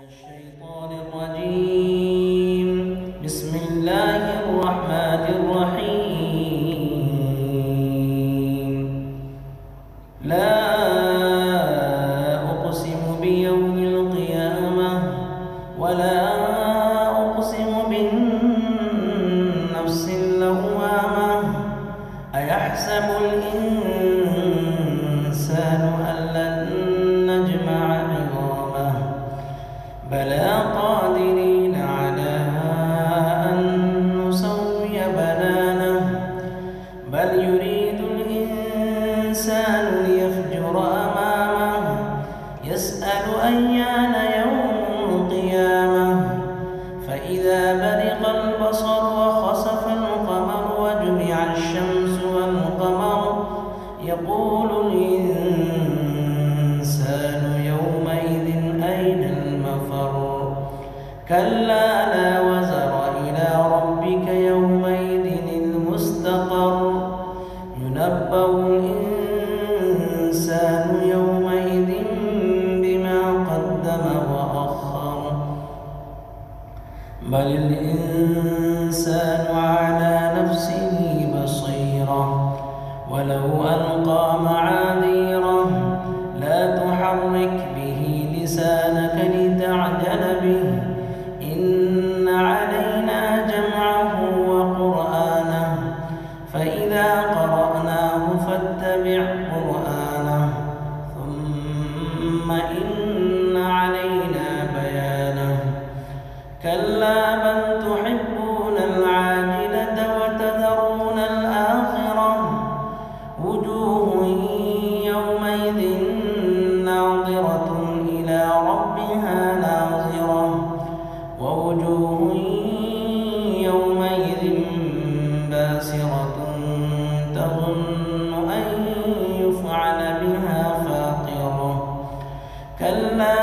الشيطان الرجيم. بسم الله الرحمن الرحيم. لا أقسم بيوم القيامة ولا أقسم بالنفس اللوامة. أيحسب الإنسان أن لن نجمع عظامه بلى قادرين على أن نسوي بنانه بل يريد الإنسان ليفجر أمامه يسأل أيان يوم القيامة فإذا برق البصر وخسف القمر وجمع الشمس والقمر يقول الإنسان يومئذ أين المفر كلا لا وزر إلى ربك يومئذ المستقر ينبأ الإنسان يومئذ بما قدم وأخر بل الإنسان على نفسه بصيرة ولو ألقى معاذيره لا تحرك به لسانك لتعجل به إن علينا جمعه وقرآنه فإذا قرأناه فاتبع قرآنه ثم إن علينا بيانه كلا بل تحبون العاجلة وتذرون الآخرة وجوه يومئذ ناظرة إلى ربها ناظرة ووجوه يومئذ باسرة تظن أن يفعل بها فاقرة كلا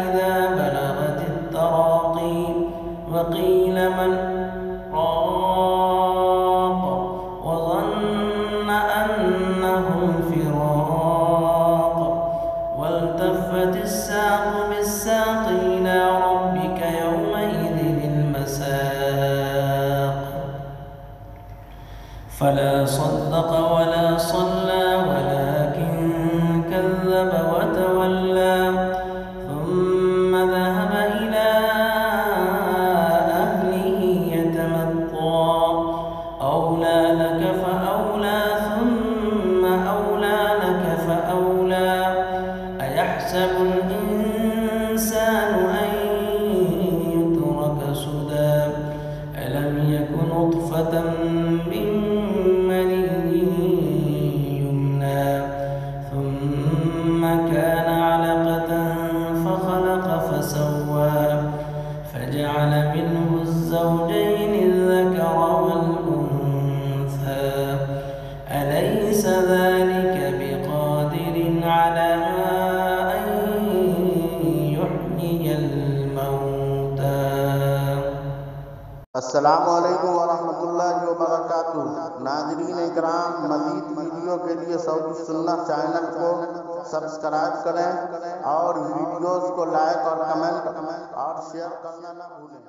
إذا بلغت التراقي وقيل من راق وظن أنه الفراق والتفت الساق بالساق إلى ربك يومئذ المساق فلا صدق ولا صلى ولكن كذب وتولى ثم ذهب إلى أهله يتمطى أولى لك فأولى ثم أولى لك فأولى أيحسب الإنسان أن يترك سدى ألم يك نطفة من مني يمنى ثم كان علقة فخلق فسوى فجعل منه الزوجين الذكر والأنثى أليس ذلك بقادر على أن يحيي الموتى. अस्सलामुअलैकुम वरहमतुल्लाहि वबरकातुह। नाज़रीन इकराम, मज़ीद वीडियो के लिए सऊदी सुन्नत चैनल को सब्सक्राइब करें और वीडियोस को लाइक और कमेंट और शेयर करना ना भूलें।